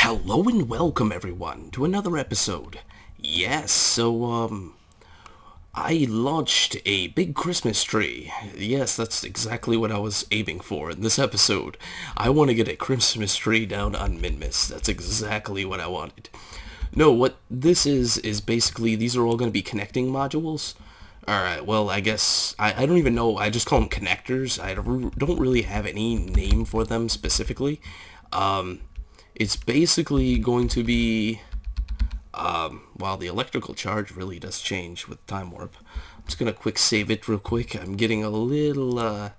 Hello and welcome everyone to another episode. Yes, I launched a big Christmas tree. Yes, that's exactly what I was aiming for in this episode. I want to get a Christmas tree down on Minmus. That's exactly what I wanted. No, what this is basically these are all going to be connecting modules. Alright, well, I guess, I don't even know, I just call them connectors. I don't really have any name for them specifically. It's basically going to be, while the electrical charge really does change with time warp. I'm just going to quick save it real quick. I'm getting a little, I'm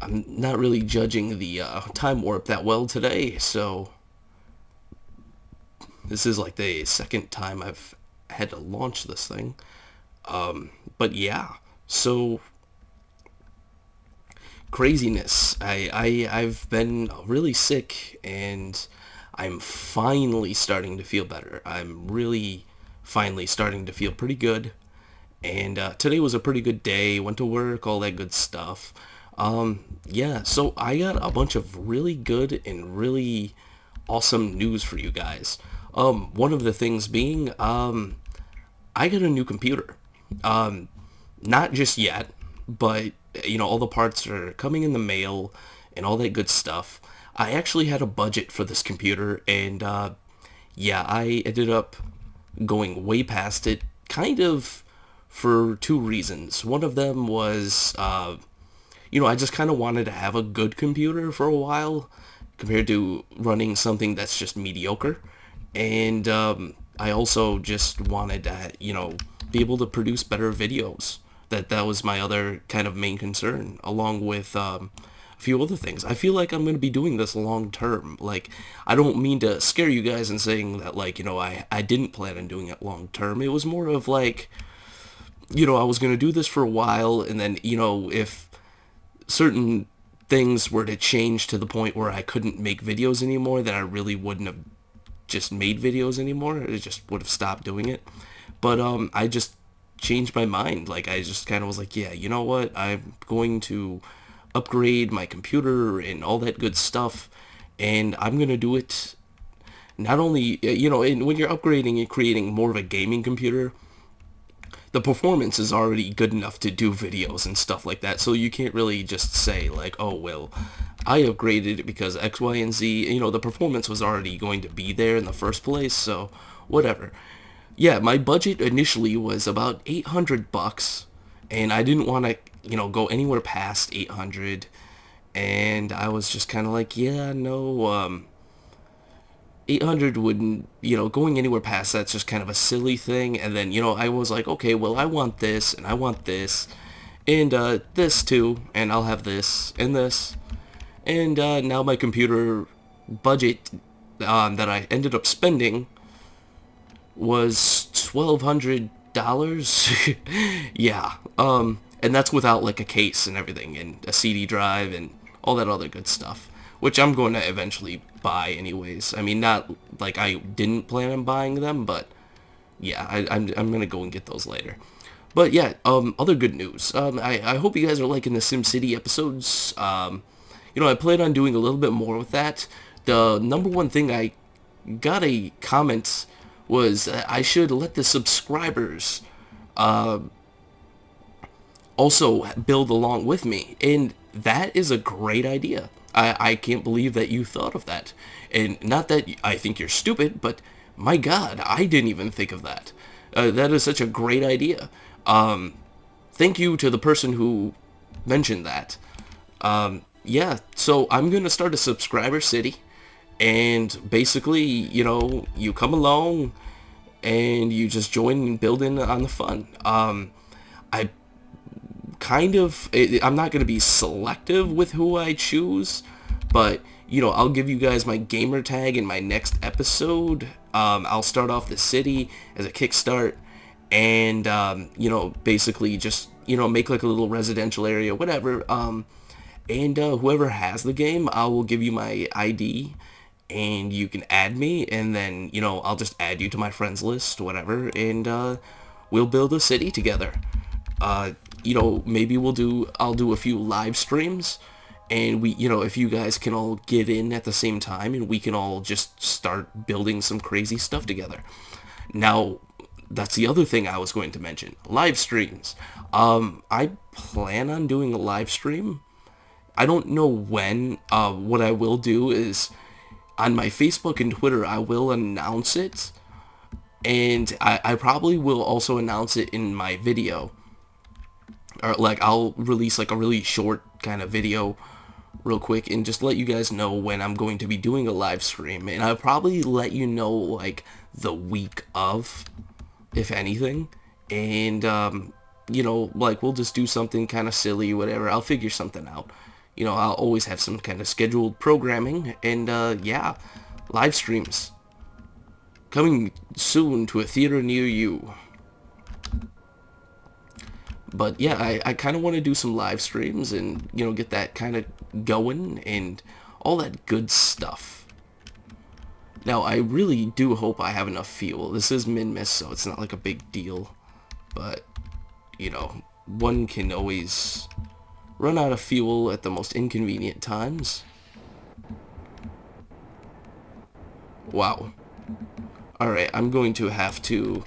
not really judging the time warp that well today, so this is like the second time I've had to launch this thing. But yeah, so craziness. I've been really sick and I'm finally starting to feel better. I'm really finally starting to feel pretty good. And today was a pretty good day. Went to work, all that good stuff. Yeah, so I got a bunch of really good and really awesome news for you guys. One of the things being, I got a new computer. Not just yet, but all the parts are coming in the mail and all that good stuff. I actually had a budget for this computer, and yeah, I ended up going way past it, kind of for two reasons. One of them was, I just kind of wanted to have a good computer for a while compared to running something that's just mediocre. And I also just wanted to, be able to produce better videos. That was my other kind of main concern, along with a few other things. I feel like I'm going to be doing this long term. Like, I don't mean to scare you guys in saying that, I didn't plan on doing it long term. It was more of like, I was going to do this for a while, and then, if certain things were to change to the point where I couldn't make videos anymore, then I really wouldn't have just made videos anymore. I just would have stopped doing it. But I just changed my mind. Like, I just kind of was like, yeah, you know what? I'm going to upgrade my computer and all that good stuff, and I'm going to do it not only, and when you're upgrading and creating more of a gaming computer, the performance is already good enough to do videos and stuff like that, so you can't really just say, like, oh, well, I upgraded it because X, Y, and Z. The performance was already going to be there in the first place, so whatever. Yeah, my budget initially was about $800, and I didn't want to, go anywhere past 800, and I was just kind of like, yeah, no, 800 wouldn't, going anywhere past that's just kind of a silly thing. And then, I was like, okay, well, I want this, and I want this, and this too, and I'll have this, and this, and now my computer budget that I ended up spending was $1,200. Yeah, and that's without like a case and everything, and a CD drive and all that other good stuff, which I'm going to eventually buy anyways. I mean, not like I didn't plan on buying them, but yeah, I'm gonna go and get those later. But yeah, other good news. I hope you guys are liking the SimCity episodes. I plan on doing a little bit more with that. The number one thing I got a comment was that I should let the subscribers also build along with me, and that is a great idea. I can't believe that you thought of that. And not that I think you're stupid, but my god, I didn't even think of that. That is such a great idea. Thank you to the person who mentioned that. Yeah, so I'm going to start a subscriber city, and basically, you come along and you just join and build in on the fun. I I'm not going to be selective with who I choose, but, I'll give you guys my gamer tag in my next episode. I'll start off the city as a kickstart, and, basically just, make like a little residential area, whatever, and whoever has the game, I will give you my ID, and you can add me, and then, I'll just add you to my friends list, whatever, and we'll build a city together. Maybe I'll do a few live streams, and we, you know, if you guys can all get in at the same time and we can all just start building some crazy stuff together. Now, that's the other thing I was going to mention. Live streams. I plan on doing a live stream. I don't know when. What I will do is on my Facebook and Twitter, I will announce it. And I probably will also announce it in my video. Or like I'll release like a really short kind of video real quick and just let you guys know when I'm going to be doing a live stream. And I'll probably let you know like the week of, if anything. And, you know, like we'll just do something kind of silly, whatever. I'll figure something out. You know, I'll always have some kind of scheduled programming. And, yeah, live streams. Coming soon to a theater near you. But yeah, I kind of want to do some live streams and, you know, get that kind of going and all that good stuff. Now, I really do hope I have enough fuel. This is Minmus, so it's not like a big deal. But, you know, one can always run out of fuel at the most inconvenient times. Wow. Alright, I'm going to have to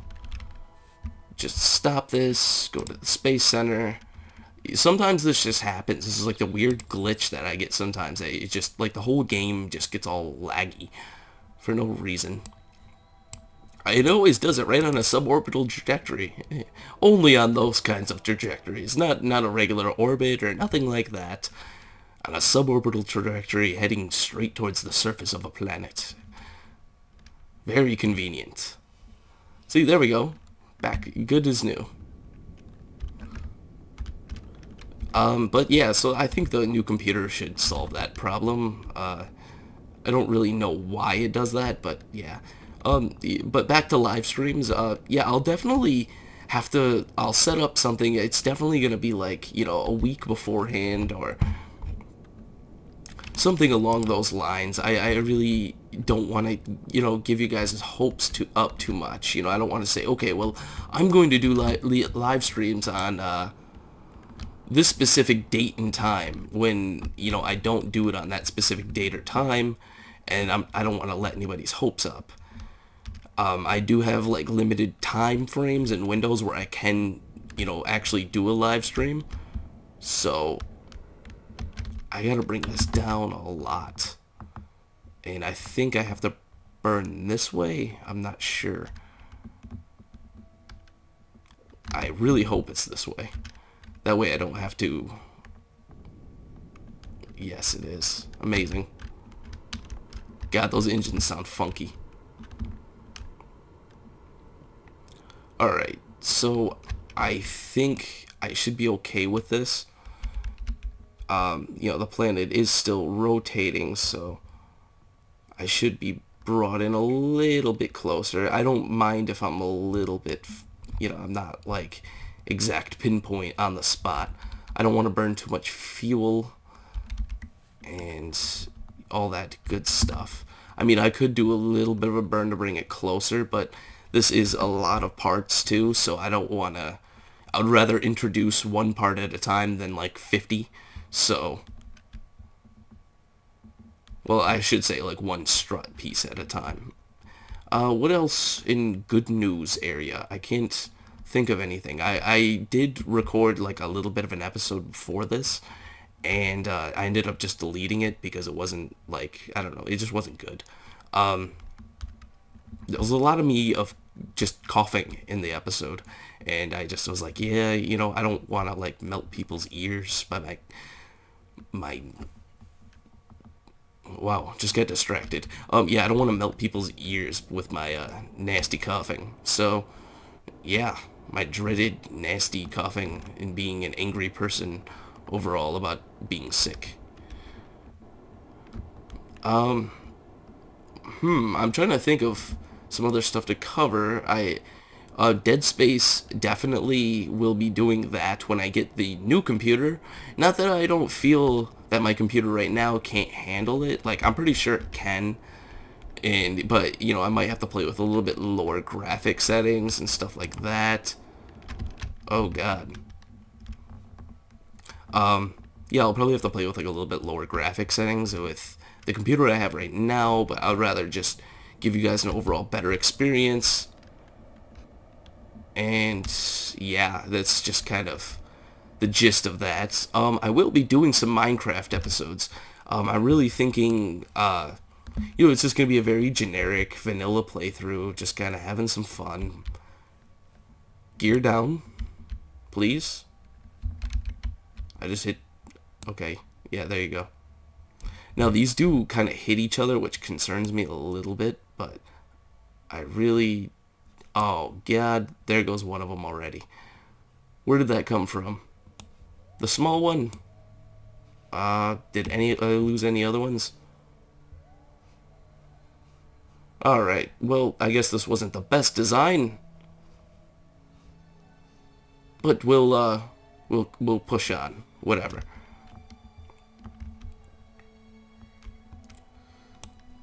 just stop this, go to the Space Center. Sometimes this just happens. This is like the weird glitch that I get sometimes. It just, like, the whole game just gets all laggy for no reason. It always does it right on a suborbital trajectory. Only on those kinds of trajectories. Not a regular orbit or nothing like that. On a suborbital trajectory heading straight towards the surface of a planet. Very convenient. See, there we go. Back good as new. But yeah, so I think the new computer should solve that problem. I don't really know why it does that, but yeah. But back to live streams, yeah, I'll definitely have to, I'll set up something. It's definitely going to be like, you know, a week beforehand or something along those lines. I really don't want to, you know, give you guys hopes up too much. You know, I don't want to say, okay, well, I'm going to do live streams on this specific date and time when, you know, I don't do it on that specific date or time, and I don't want to let anybody's hopes up. I do have like limited time frames and windows where I can, you know, actually do a live stream. So I gotta bring this down a lot. And I think I have to burn this way. I'm not sure. I really hope it's this way. That way I don't have to... Yes, it is. Amazing. God, those engines sound funky. Alright, so I think I should be okay with this. You know, the planet is still rotating, so I should be brought in a little bit closer. I don't mind if I'm a little bit, you know, I'm not like exact pinpoint on the spot. I don't want to burn too much fuel and all that good stuff. I mean, I could do a little bit of a burn to bring it closer, but this is a lot of parts too, so I don't want to... I would rather introduce one part at a time than like 50, so... Well, I should say like one strut piece at a time. What else in good news area? I can't think of anything. I did record like a little bit of an episode before this, and I ended up just deleting it because it wasn't like, I don't know, it just wasn't good. There was a lot of me of just coughing in the episode, and I just was like, yeah, you know, I don't want to like melt people's ears by my wow, just get distracted. Yeah, I don't want to melt people's ears with my nasty coughing. So, yeah, my dreaded nasty coughing and being an angry person overall about being sick. I'm trying to think of some other stuff to cover. Dead Space definitely will be doing that when I get the new computer. Not that I don't feel that my computer right now can't handle it. Like, I'm pretty sure it can. But, you know, I might have to play with a little bit lower graphic settings and stuff like that. Oh, God. Yeah, I'll probably have to play with like a little bit lower graphic settings with the computer I have right now, but I'd rather just give you guys an overall better experience. And yeah, that's just kind of the gist of that. I will be doing some Minecraft episodes. I'm really thinking, it's just gonna be a very generic vanilla playthrough, just kind of having some fun. Gear down, please. I just hit. Okay, yeah, there you go. Now these do kind of hit each other, which concerns me a little bit, but I really. Oh God, there goes one of them already. Where did that come from? The small one? Did I lose any other ones? Alright, well, I guess this wasn't the best design. But we'll push on. Whatever.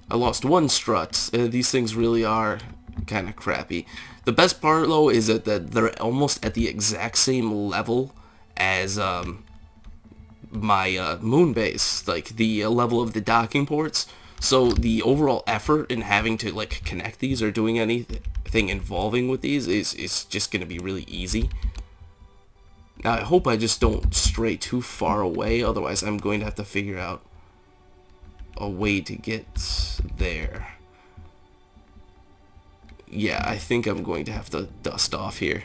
I lost one strut. These things really are kind of crappy. The best part, though, is that they're almost at the exact same level as, my moon base, like the level of the docking ports. So the overall effort in having to like connect these or doing anything involving with these is just going to be really easy. Now I hope I just don't stray too far away, otherwise I'm going to have to figure out a way to get there. Yeah, I think I'm going to have to dust off here.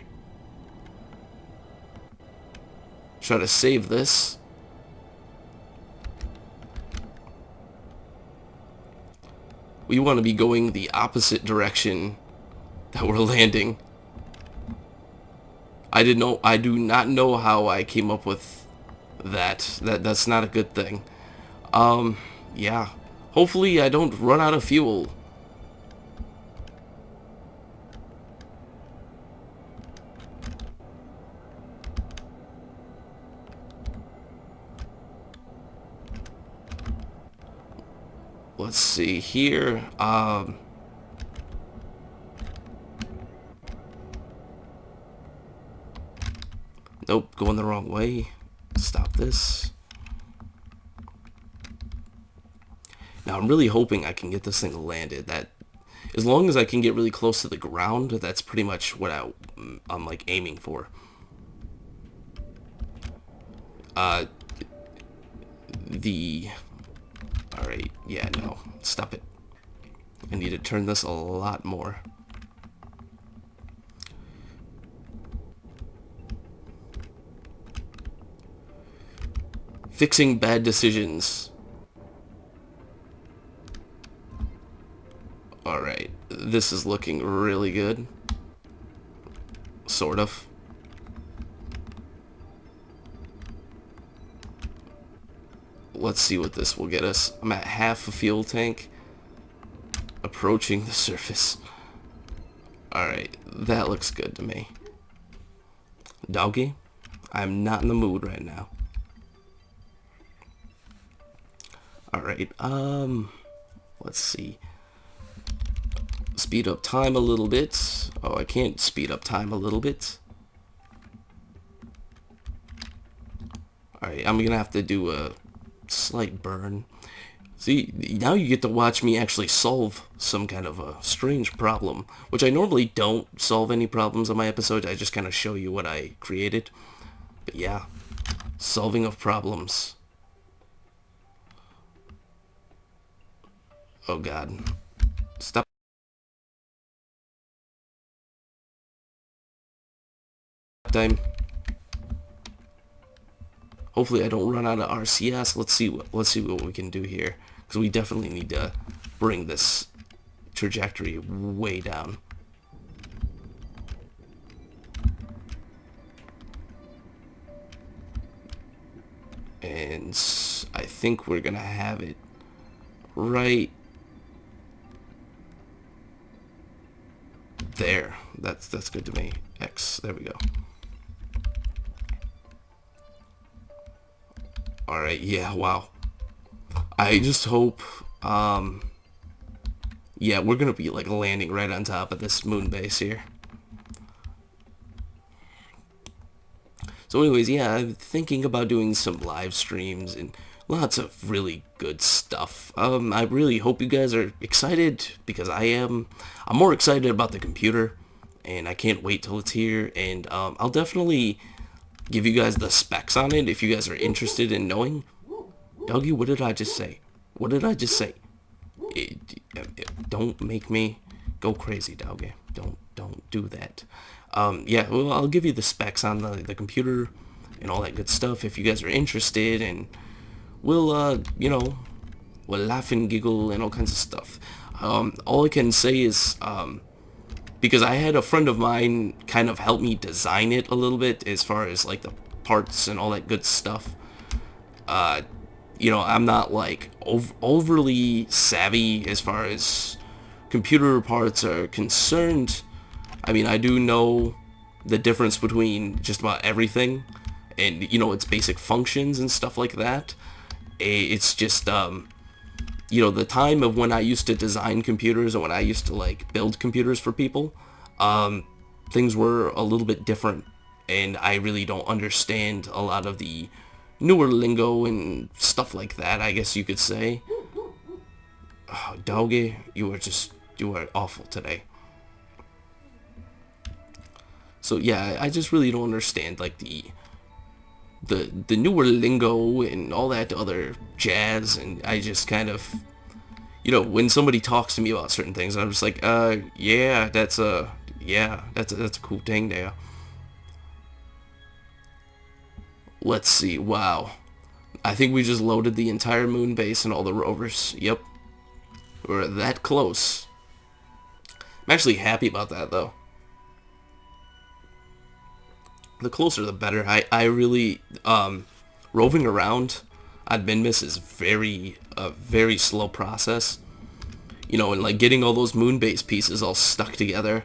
Try to save this. We want to be going the opposite direction that we're landing. I do not know how I came up with that. That's not a good thing. Yeah. Hopefully I don't run out of fuel. Let's see here. Nope, going the wrong way. Stop this. Now I'm really hoping I can get this thing landed. That, as long as I can get really close to the ground, that's pretty much what I'm like aiming for. Alright, yeah, no. Stop it. I need to turn this a lot more. Fixing bad decisions. Alright, this is looking really good. Sort of. Let's see what this will get us. I'm at half a fuel tank. Approaching the surface. Alright, that looks good to me. Doggy, I'm not in the mood right now. Alright, let's see. Speed up time a little bit. Oh, I can't speed up time a little bit. Alright, I'm gonna have to do a slight burn. See, now you get to watch me actually solve some kind of a strange problem, which I normally don't solve any problems on my episodes. I just kind of show you what I created. But yeah, solving of problems. Oh God. Stop. Time. Hopefully I don't run out of RCS. Let's see what we can do here, because we definitely need to bring this trajectory way down. And I think we're gonna have it right there. That's good to me. X. There we go. Alright, yeah, wow. I just hope, yeah, we're gonna be, like, landing right on top of this moon base here. So anyways, yeah, I'm thinking about doing some live streams and lots of really good stuff. I really hope you guys are excited, because I am. I'm more excited about the computer, and I can't wait till it's here. And I'll definitely give you guys the specs on it if you guys are interested in knowing. Doggy, what did I just say? What did I just say? Don't make me go crazy, Doggy. Don't do that. Yeah, well, I'll give you the specs on the computer and all that good stuff if you guys are interested, and we'll, we'll laugh and giggle and all kinds of stuff. All I can say is, because I had a friend of mine kind of help me design it a little bit as far as like the parts and all that good stuff. I'm not like overly savvy as far as computer parts are concerned. I mean, I do know the difference between just about everything and, its basic functions and stuff like that. It's just, the time of when I used to design computers and when I used to, like, build computers for people, things were a little bit different, and I really don't understand a lot of the newer lingo and stuff like that, I guess you could say. Oh, Doggy, you are awful today. So yeah, I just really don't understand like the newer lingo and all that other jazz, and I just kind of, when somebody talks to me about certain things, I'm just like, yeah, that's a cool thing there. Let's see, wow. I think we just loaded the entire moon base and all the rovers. Yep. We're that close. I'm actually happy about that, though. The closer the better. I really, roving around on Minmus is a very slow process. And like getting all those moon base pieces all stuck together.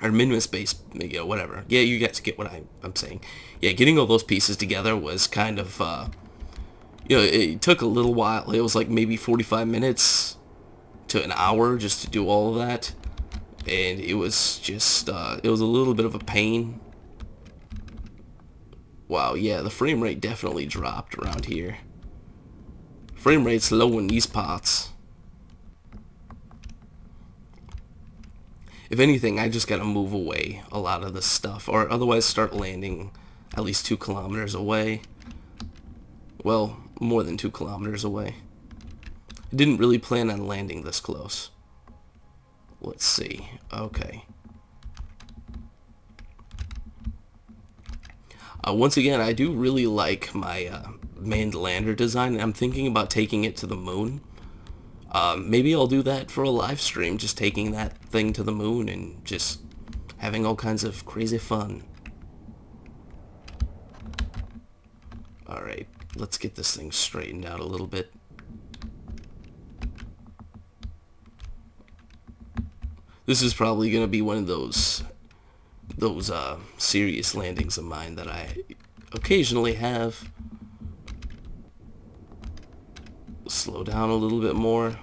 Or Minmus base, whatever. Yeah, you guys get what I'm saying. Yeah, getting all those pieces together was kind of, it took a little while. It was like maybe 45 minutes to an hour just to do all of that. And it was just, it was a little bit of a pain. Wow, yeah, the frame rate definitely dropped around here. Frame rate's low in these parts. If anything, I just gotta move away a lot of the stuff, or otherwise start landing at least 2 kilometers away. Well, more than 2 kilometers away. I didn't really plan on landing this close. Let's see. Okay. Once again, I do really like my manned lander design. I'm thinking about taking it to the moon. Maybe I'll do that for a live stream, just taking that thing to the moon and just having all kinds of crazy fun. Alright, let's get this thing straightened out a little bit. This is probably going to be one of those serious landings of mine that I occasionally have. Slow down a little bit more.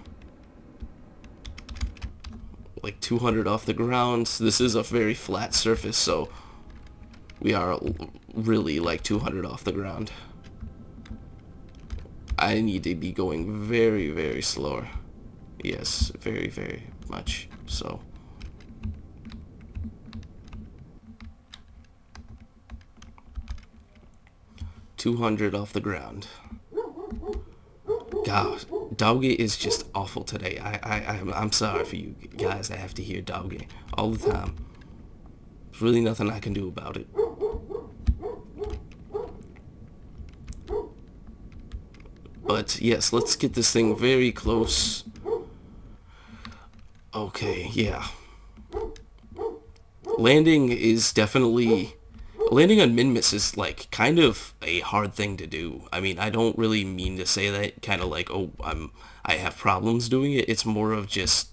Like 200 off the ground. This is a very flat surface, so we are really like 200 off the ground. I need to be going very, very slower. Yes, very, very much so. $200 off the ground. God, Doggy is just awful today. I'm sorry for you guys. I have to hear Doggy all the time. There's really nothing I can do about it. But yes, let's get this thing very close. Okay, yeah. Landing on Minmus is like kind of a hard thing to do. I mean, I don't really mean to say that kind of like, oh, I have problems doing it. It's more of just,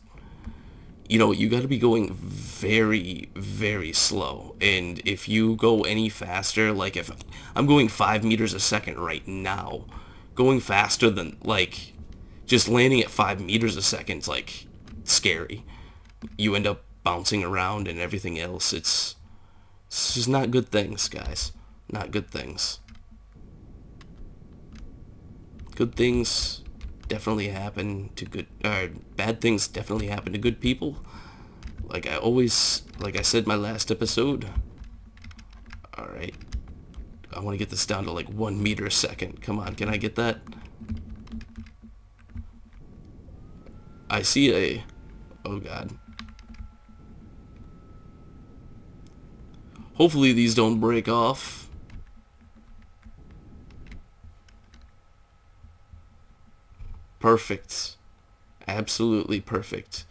you got to be going very, very slow. And if you go any faster, like if I'm going 5 meters a second right now, going faster than like just landing at 5 meters a second is like scary. You end up bouncing around and everything else. It's just not good things, guys. not good things. Good things definitely happen to good, bad things definitely happen to good people. Like I said in my last episode. Alright. I want to get this down to like 1 meter a second. Come on, can I get that? I see a... Oh god. Hopefully these don't break off. Perfect. Absolutely perfect.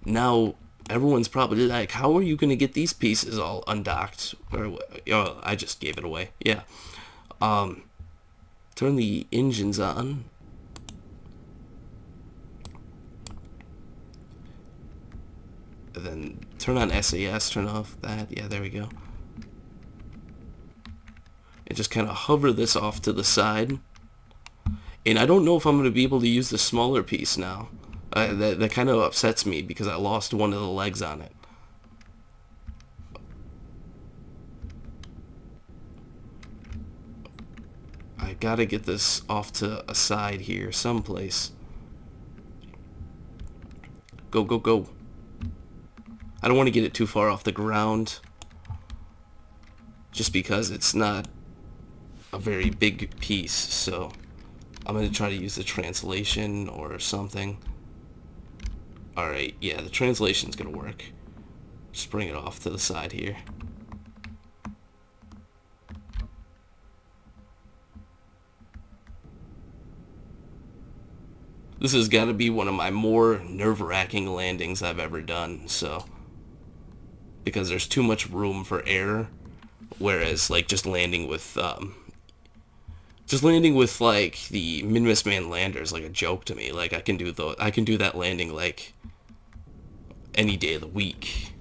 Now, everyone's probably like, how are you going to get these pieces all undocked? Or, oh, I just gave it away. Yeah. Turn the engines on. And then turn on SAS, turn off that. Yeah, there we go. And just kind of hover this off to the side. And I don't know if I'm going to be able to use the smaller piece now. That kind of upsets me because I lost one of the legs on it. I gotta get this off to a side here someplace. Go, go, go. I don't want to get it too far off the ground. Just because it's not a very big piece, so I'm going to try to use the translation or something. Alright, yeah, the translation's going to work. Just bring it off to the side here. This has got to be one of my more nerve-wracking landings I've ever done, so... Because there's too much room for error, whereas, like, just landing with, like, the Minmus Man lander is like a joke to me. Like, I can do that landing, like, any day of the week.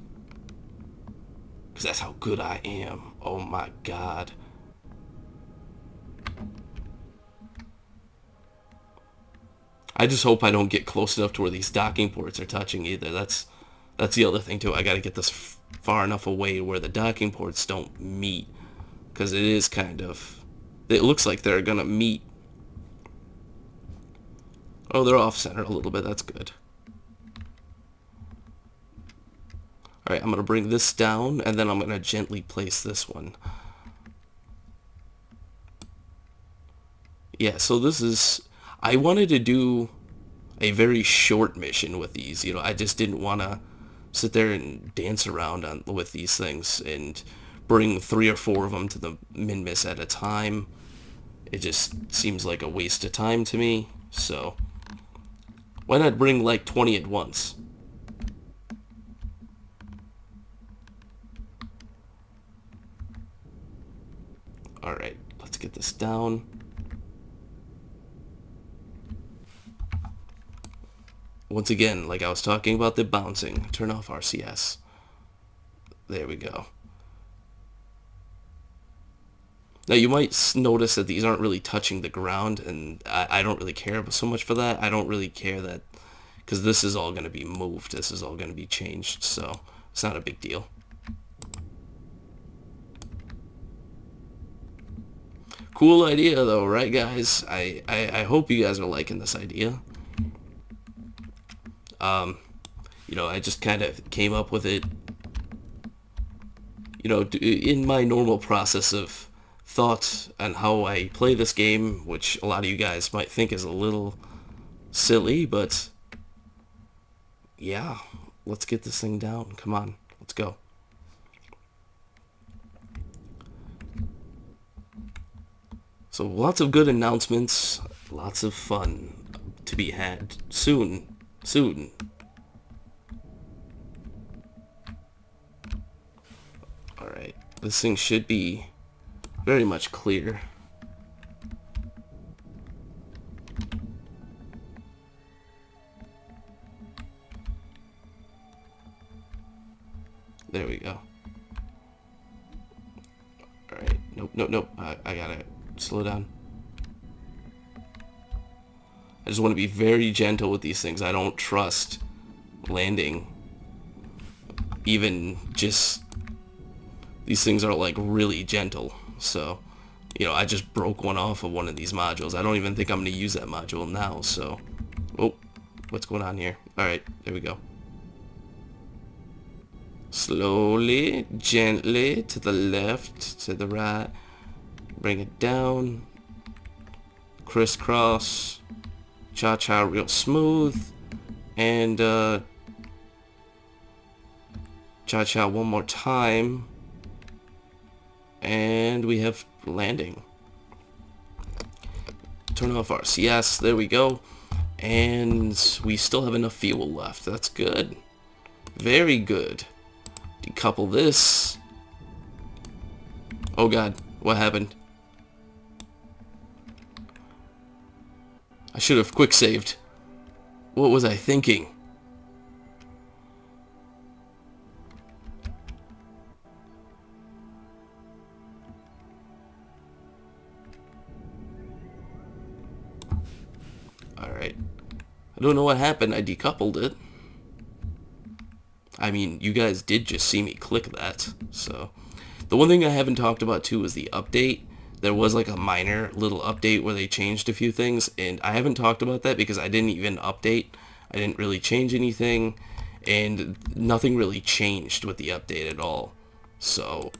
Because that's how good I am. Oh my god. I just hope I don't get close enough to where these docking ports are touching either. That's the other thing too. I gotta get this far enough away where the docking ports don't meet. Because it is kind of... It looks like they're gonna meet. Oh, they're off-center a little bit. That's good. Alright, I'm gonna bring this down, and then I'm gonna gently place this one. Yeah, so this is... I wanted to do a very short mission with these. You know, I just didn't want to sit there and dance around with these things and bring 3 or 4 of them to the Minmus at a time. It just seems like a waste of time to me. So, why not bring like 20 at once? Alright, let's get this down. Once again, like I was talking about the bouncing, turn off RCS. There we go. Now you might notice that these aren't really touching the ground, and I don't really care so much for that. I don't really care that, because this is all going to be moved. This is all going to be changed, so it's not a big deal. Cool idea though, right guys? I hope you guys are liking this idea. You know, I just kind of came up with it, you know, in my normal process of thought on how I play this game, which a lot of you guys might think is a little silly, but yeah, let's get this thing down. Come on, let's go. So lots of good announcements, lots of fun to be had soon. Soon. Alright, this thing should be very much clear. There we go. Alright, nope. I gotta slow down. I just want to be very gentle with these things. I don't trust landing. Even just... These things are like really gentle. So, I just broke one off of one of these modules. I don't even think I'm going to use that module now, so... Oh, what's going on here? Alright, there we go. Slowly, gently, to the left, to the right. Bring it down. Crisscross. Cha-cha real smooth. And, cha-cha one more time. And we have landing. Turn off RCS. There we go. And we still have enough fuel left. That's good. Very good. Decouple this. Oh god, what happened? I should have quick saved. What was I thinking? Alright. I don't know what happened. I decoupled it. I mean, you guys did just see me click that, so... The one thing I haven't talked about, too, is the update. There was, like, a minor little update where they changed a few things, and I haven't talked about that because I didn't even update. I didn't really change anything, and nothing really changed with the update at all. So,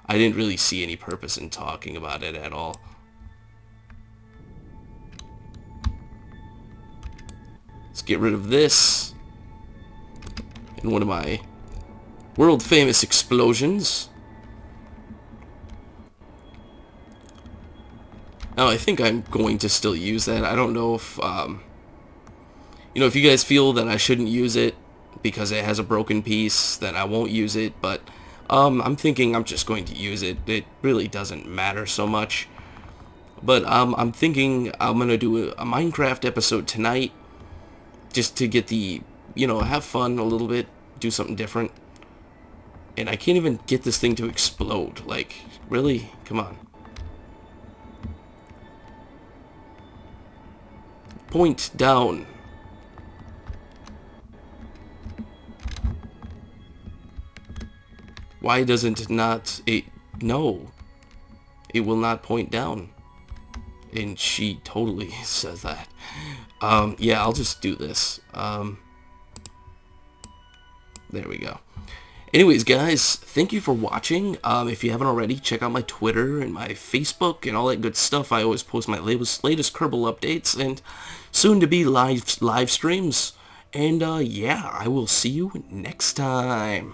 I didn't really see any purpose in talking about it at all. Let's get rid of this. And one of my world-famous explosions. Now, I think I'm going to still use that. I don't know if, if you guys feel that I shouldn't use it because it has a broken piece, then I won't use it. But I'm thinking I'm just going to use it. It really doesn't matter so much. But I'm thinking I'm going to do a Minecraft episode tonight just to get the... have fun a little bit, do something different. And I can't even get this thing to explode. Like, really? Come on. Point down. Why doesn't it not... No. It will not point down. And she totally says that. Yeah, I'll just do this. There we go. Anyways, guys, thank you for watching. If you haven't already, check out my Twitter and my Facebook and all that good stuff. I always post my latest Kerbal updates and soon-to-be live streams. And, yeah, I will see you next time.